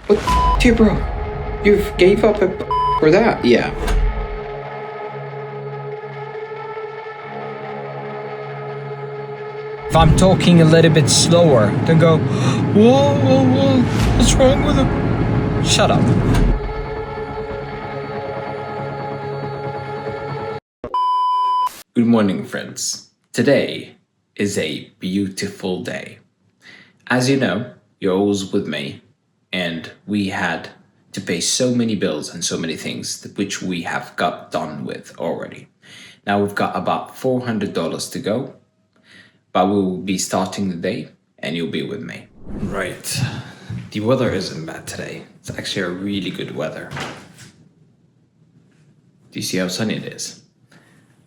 What the bro? You've gave up for that? Yeah. If I'm talking a little bit slower, then go, whoa, whoa, whoa, what's wrong with him? Shut up. Good morning, friends. Today is a beautiful day. As you know, you're always with me, and we had to pay so many bills and so many things which we have got done with already. Now we've got about $400 to go, but we will be starting the day and you'll be with me. Right. The weather isn't bad today. It's actually a really good weather. Do you see how sunny it is?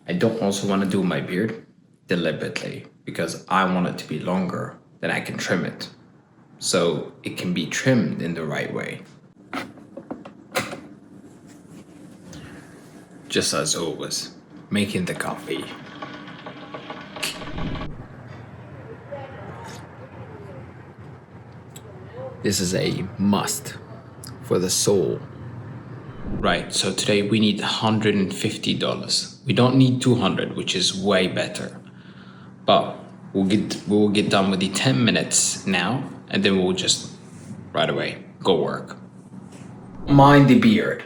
I don't also want to do my beard deliberately because I want it to be longer than I can trim it. So it can be trimmed in the right way. Just as always, making the coffee. This is a must for the soul. Right, so today we need $150. We don't need 200, which is way better. But we'll get done with the 10 minutes now, and then we'll just right away go work. Mind the beard.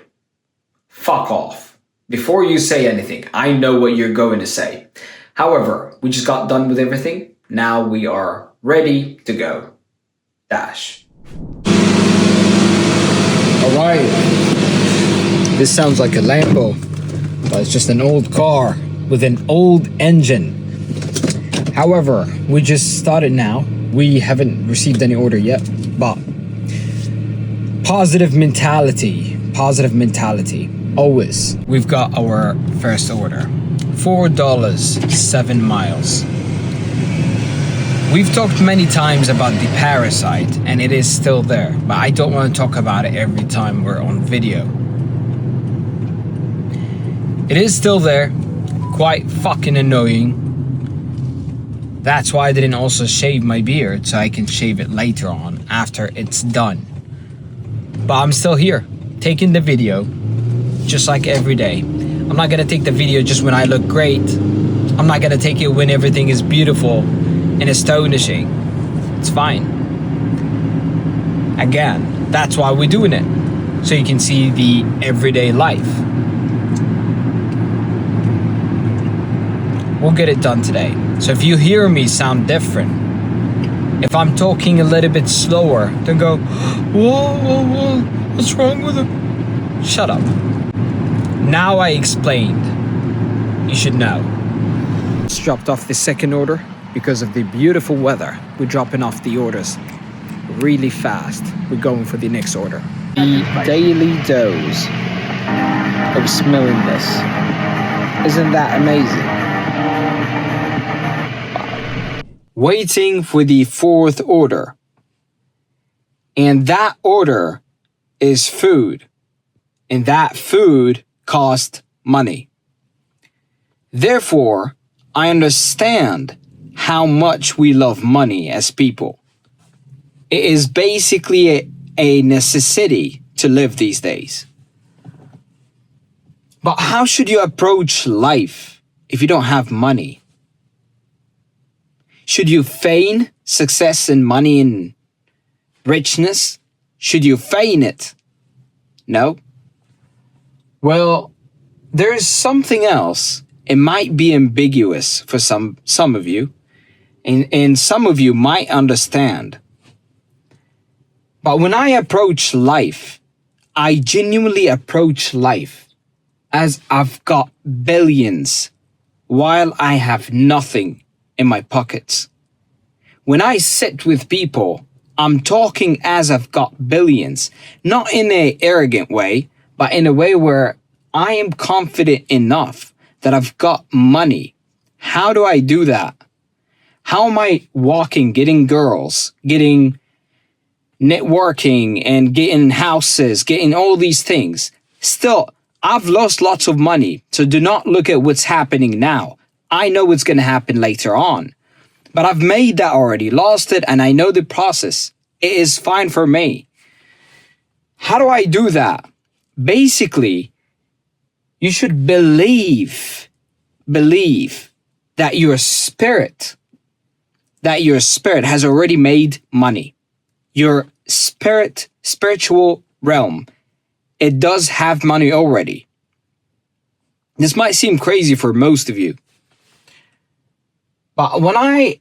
Fuck off. Before you say anything, I know what you're going to say. However, we just got done with everything. Now we are ready to go. Dash. All right. This sounds like a Lambo, but it's just an old car with an old engine. However, we just started now. We haven't received any order yet, but positive mentality, always. We've got our first order, $4, 7 miles. We've talked many times about the parasite, and it is still there, but I don't want to talk about it every time we're on video. It is still there, quite fucking annoying. That's why I didn't also shave my beard, so I can shave it later on after it's done. But I'm still here, taking the video, just like every day. I'm not gonna take the video just when I look great. I'm not gonna take it when everything is beautiful and astonishing. It's fine. Again, that's why we're doing it, so you can see the everyday life. We'll get it done today. So if you hear me sound different, if I'm talking a little bit slower, then go, whoa, whoa, whoa, what's wrong with him? Shut up. Now I explained. You should know. Just dropped off the second order because of the beautiful weather. We're dropping off the orders really fast. We're going for the next order. The daily dose of smelling this. Isn't that amazing? Waiting for the fourth order. And that order is food. And that food costs money. Therefore, I understand how much we love money as people. It is basically a necessity to live these days. But how should you approach life if you don't have money? Should you feign success and money and richness? Should you feign it? No. Well, there is something else. It might be ambiguous for some of you, and some of you might understand. But when I approach life, I genuinely approach life as I've got billions while I have nothing in my pockets. When I sit with people, I'm talking as I've got billions, not in an arrogant way, but in a way where I am confident enough that I've got money. How do I do that? How am I walking, getting girls, getting networking and getting houses, getting all these things? Still, I've lost lots of money, so do not look at what's happening now. I know what's going to happen later on. But I've made that already, lost it, and I know the process. It is fine for me. How do I do that? Basically, you should believe that your spirit has already made money. Your spiritual realm, it does have money already. This might seem crazy for most of you, but when I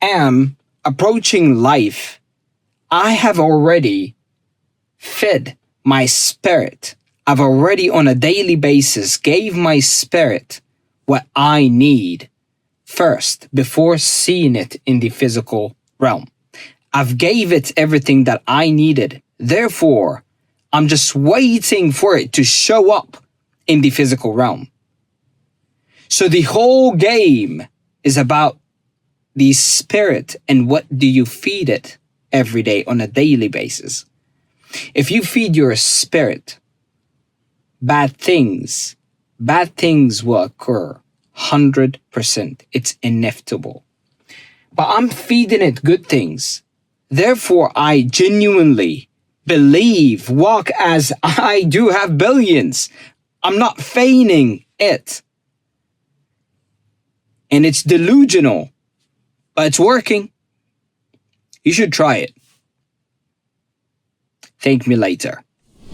am approaching life, I have already fed my spirit. I've already on a daily basis gave my spirit what I need first before seeing it in the physical realm. I've gave it everything that I needed. Therefore, I'm just waiting for it to show up in the physical realm. So the whole game is about the spirit and what do you feed it every day on a daily basis. If you feed your spirit bad things will occur 100%. It's inevitable. But I'm feeding it good things. Therefore, I genuinely believe, walk as I do have billions. I'm not feigning it. And it's delusional, but it's working. You should try it. Thank me later.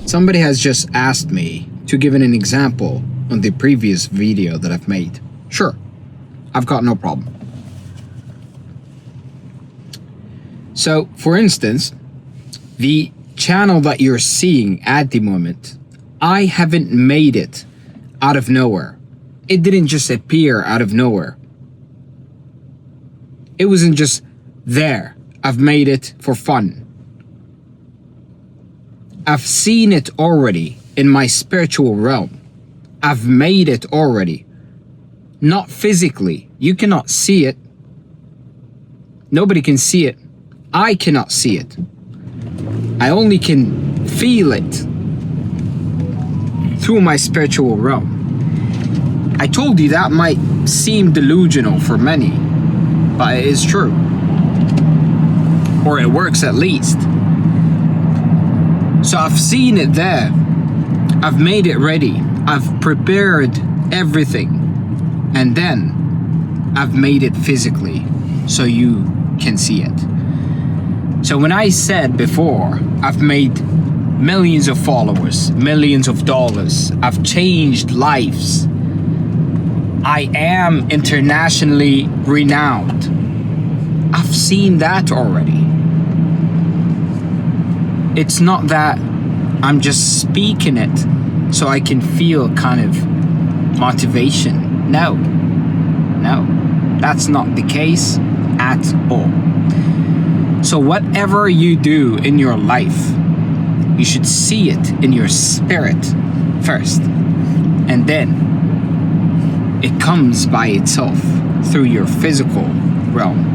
Somebody has just asked me to give an example on the previous video that I've made. Sure, I've got no problem. So, for instance, the channel that you're seeing at the moment, I haven't made it out of nowhere. It didn't just appear out of nowhere. It wasn't just there. I've made it for fun. I've seen it already in my spiritual realm. I've made it already. Not physically. You cannot see it. Nobody can see it. I cannot see it. I only can feel it through my spiritual realm. I told you that might seem delusional for many, but it is true. Or it works at least. So I've seen it there. I've made it ready. I've prepared everything. And then I've made it physically so you can see it. So when I said before, I've made millions of followers, millions of dollars, I've changed lives. I am internationally renowned. I've seen that already. It's not that I'm just speaking it so I can feel kind of motivation. No, that's not the case at all. So whatever you do in your life, you should see it in your spirit first, and then it comes by itself through your physical realm.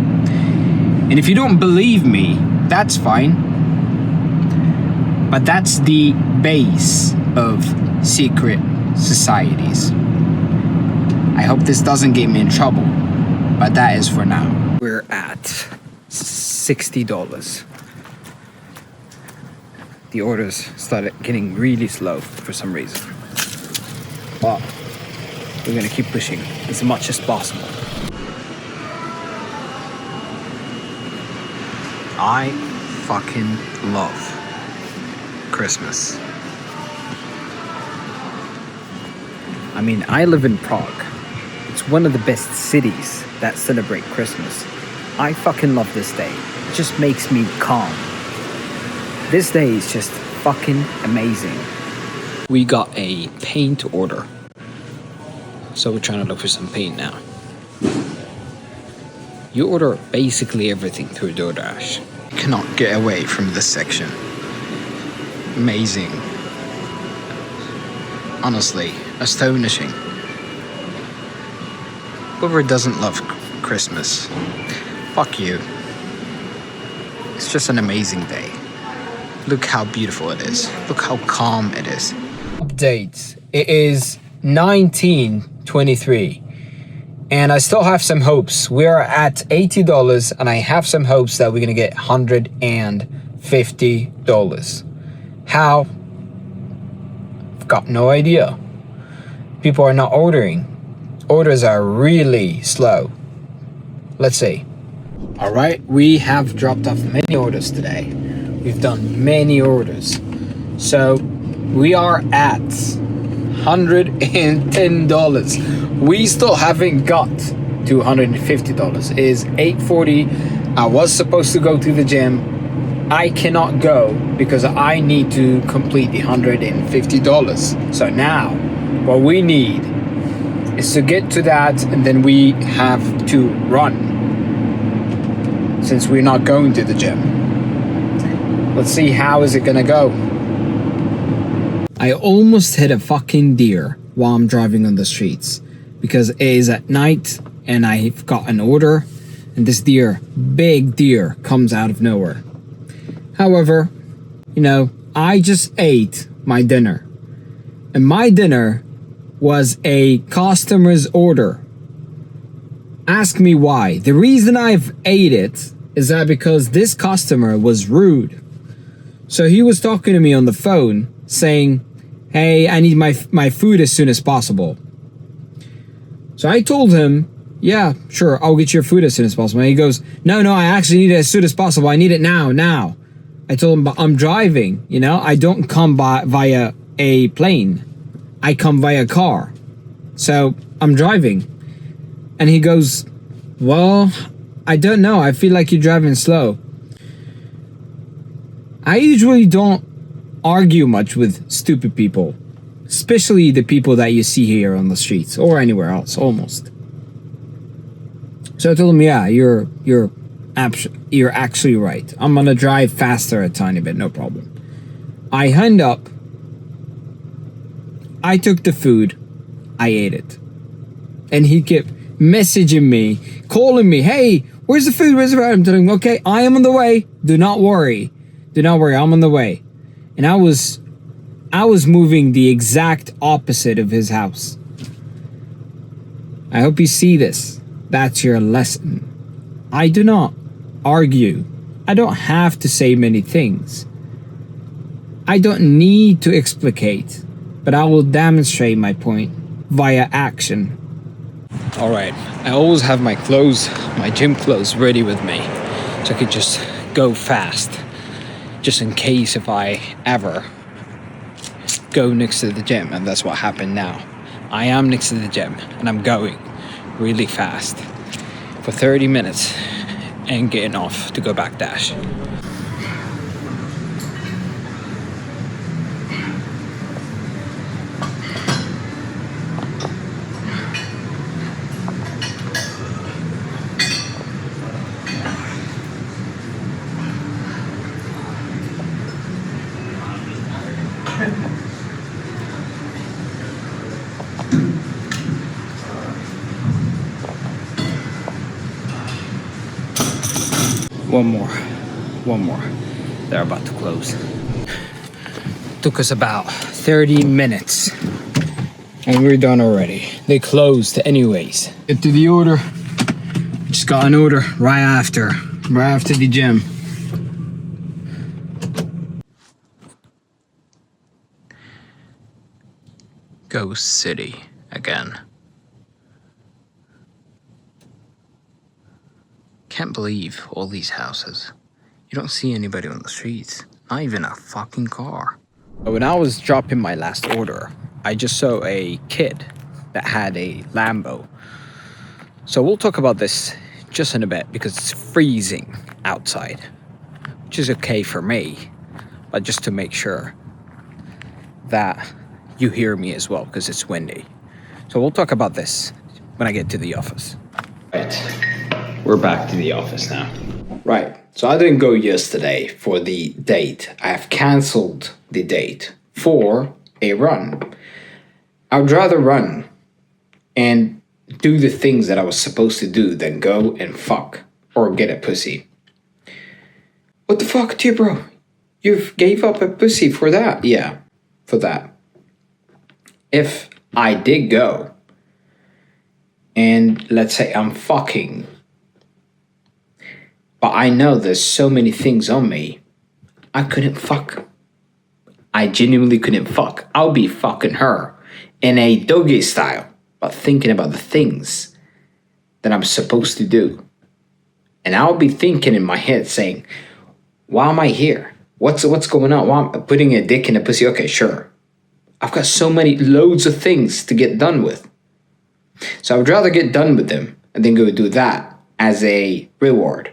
And if you don't believe me, that's fine. But that's the base of secret societies. I hope this doesn't get me in trouble, but that is for now. We're at $60. The orders started getting really slow for some reason. But we're gonna keep pushing as much as possible. I fucking love Christmas. I mean, I live in Prague. It's one of the best cities that celebrate Christmas. I fucking love this day. It just makes me calm. This day is just fucking amazing. We got a paint order. So we're trying to look for some paint now. You order basically everything through DoorDash. You cannot get away from this section. Amazing. Honestly, astonishing. Whoever doesn't love Christmas, fuck you. It's just an amazing day. Look how beautiful it is. Look how calm it is. Update. It is 19:23. And I still have some hopes. We are at $80 and I have some hopes that we're gonna get $150. How? I've got no idea. People are not ordering. Orders are really slow. Let's see. All right, we have dropped off many orders today. We've done many orders. So we are at $110. We still haven't got to $150. It is 8:40. I was supposed to go to the gym. I cannot go because I need to complete the $150. So now what we need is to get to that, and then we have to run since we're not going to the gym. Let's see how is it gonna go. I almost hit a fucking deer while I'm driving on the streets because it is at night and I've got an order, and this deer, big deer, comes out of nowhere. However, I just ate my dinner, and my dinner was a customer's order. Ask me why. The reason I've ate it is that because this customer was rude. So he was talking to me on the phone saying, hey, I need my food as soon as possible. So I told him, yeah, sure, I'll get your food as soon as possible. And he goes, no, I actually need it as soon as possible. I need it now. I told him, but I'm driving, I don't come via a plane. I come via car. So I'm driving. And he goes, well, I don't know. I feel like you're driving slow. I usually don't argue much with stupid people, especially the people that you see here on the streets or anywhere else, almost. So I told him, yeah, you're actually right. I'm gonna drive faster a tiny bit, no problem. I hung up. I took the food. I ate it. And he kept messaging me, calling me, hey, where's the food? I'm telling him, okay, I am on the way. Do not worry, I'm on the way. And I was moving the exact opposite of his house. I hope you see this. That's your lesson. I do not argue. I don't have to say many things. I don't need to explicate, but I will demonstrate my point via action. All right, I always have my gym clothes ready with me, so I could just go fast, just in case if I ever go next to the gym, and that's what happened now. I am next to the gym, and I'm going really fast for 30 minutes and getting off to go back dash. One more. They're about to close. Took us about 30 minutes and we're done already. They closed anyways. Get to the order. Just got an order right after the gym. Ghost City again. Can't believe all these houses. You don't see anybody on the streets. Not even a fucking car. When I was dropping my last order, I just saw a kid that had a Lambo. So we'll talk about this just in a bit because it's freezing outside, which is okay for me, but just to make sure that you hear me as well because it's windy. So we'll talk about this when I get to the office. Right. We're back to the office now. Right, so I didn't go yesterday for the date. I have cancelled the date for a run. I would rather run and do the things that I was supposed to do than go and fuck or get a pussy. What the fuck, dear bro? You've gave up a pussy for that? Yeah, for that. If I did go and let's say I'm fucking, but I know there's so many things on me, I couldn't fuck. I genuinely couldn't fuck, I'll be fucking her in a doggy style, but thinking about the things that I'm supposed to do. And I'll be thinking in my head saying, why am I here? What's going on? Why am I putting a dick in a pussy? Okay, sure. I've got so many loads of things to get done with. So I would rather get done with them and then go do that as a reward.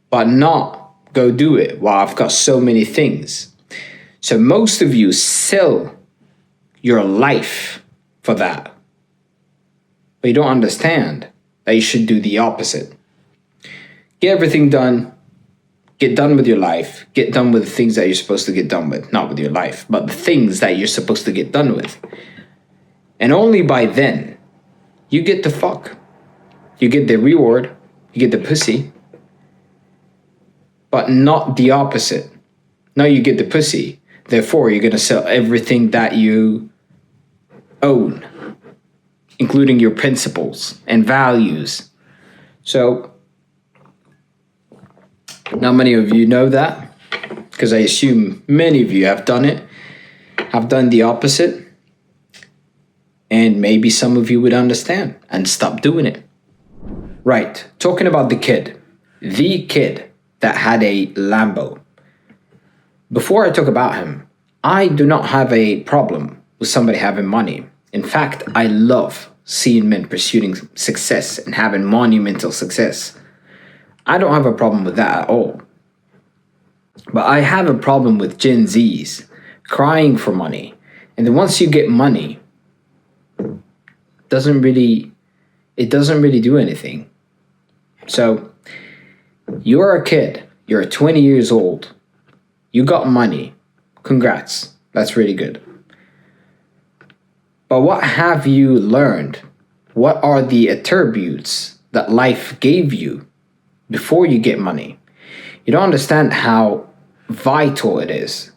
But not go do it while I've got so many things. So most of you sell your life for that. But you don't understand that you should do the opposite. Get everything done. Get done with your life. Get done with the things that you're supposed to get done with. Not with your life, but the things that you're supposed to get done with. And only by then, you get the fuck. You get the reward. You get the pussy. But not the opposite. Now you get the pussy. Therefore, you're going to sell everything that you own, including your principles and values. So, not many of you know that, because I assume many of you have done it, have done the opposite, and maybe some of you would understand and stop doing it. Right, talking about the kid that had a Lambo. Before I talk about him, I do not have a problem with somebody having money. In fact, I love seeing men pursuing success and having monumental success. I don't have a problem with that at all. But I have a problem with Gen Zs crying for money. And then once you get money, it doesn't really do anything. So you're a kid, you're 20 years old, you got money. Congrats. That's really good. But what have you learned? What are the attributes that life gave you before you get money? You don't understand how vital it is.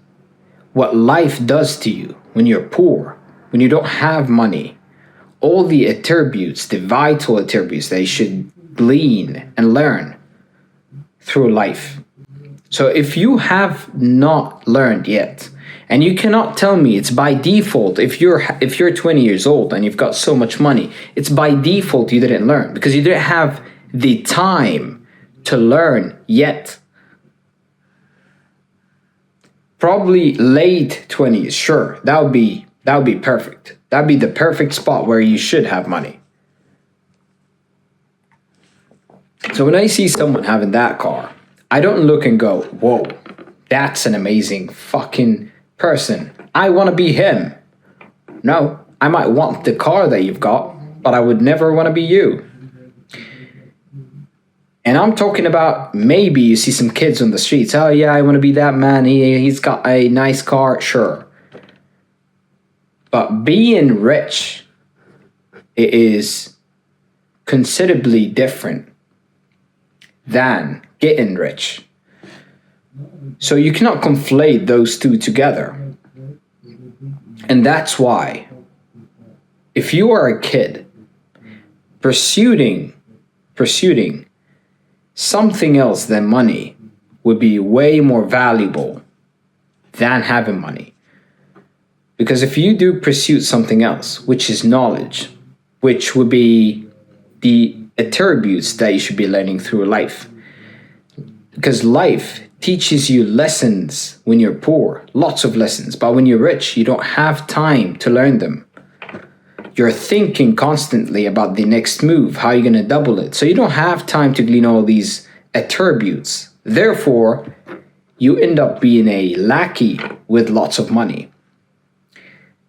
What life does to you when you're poor, when you don't have money. All the attributes, the vital attributes that you should glean and learn through life. So if you have not learned yet, and you cannot tell me it's by default, if you're 20 years old and you've got so much money, it's by default you didn't learn because you didn't have the time to learn yet. Probably late 20s, sure, that would be perfect. That'd be the perfect spot where you should have money. So when I see someone having that car, I don't look and go, whoa, that's an amazing fucking person. I want to be him. No, I might want the car that you've got, but I would never want to be you. And I'm talking about maybe you see some kids on the streets. Oh yeah, I want to be that man. He's got a nice car. Sure. But being rich, it is considerably different than getting rich. So you cannot conflate those two together. And that's why, if you are a kid pursuing something else than money would be way more valuable than having money. Because if you do pursue something else, which is knowledge, which would be the attributes that you should be learning through life. Because life teaches you lessons when you're poor, lots of lessons. But when you're rich, you don't have time to learn them. You're thinking constantly about the next move, how you're going to double it. So you don't have time to glean all these attributes. Therefore, you end up being a lackey with lots of money.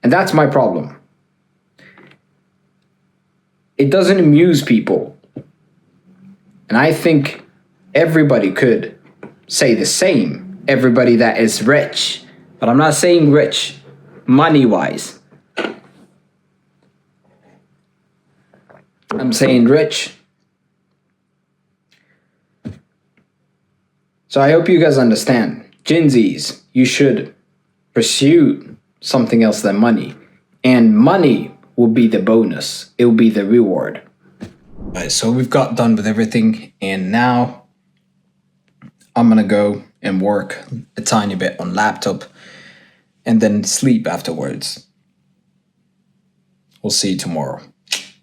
And that's my problem. It doesn't amuse people. And I think everybody could say the same. Everybody that is rich. But I'm not saying rich money-wise. I'm saying rich. So I hope you guys understand. Gen Zs, you should pursue something else than money. And money will be the bonus. It will be the reward. Right, so we've got done with everything. And now I'm going to go and work a tiny bit on laptop. and then sleep afterwards. We'll see you tomorrow.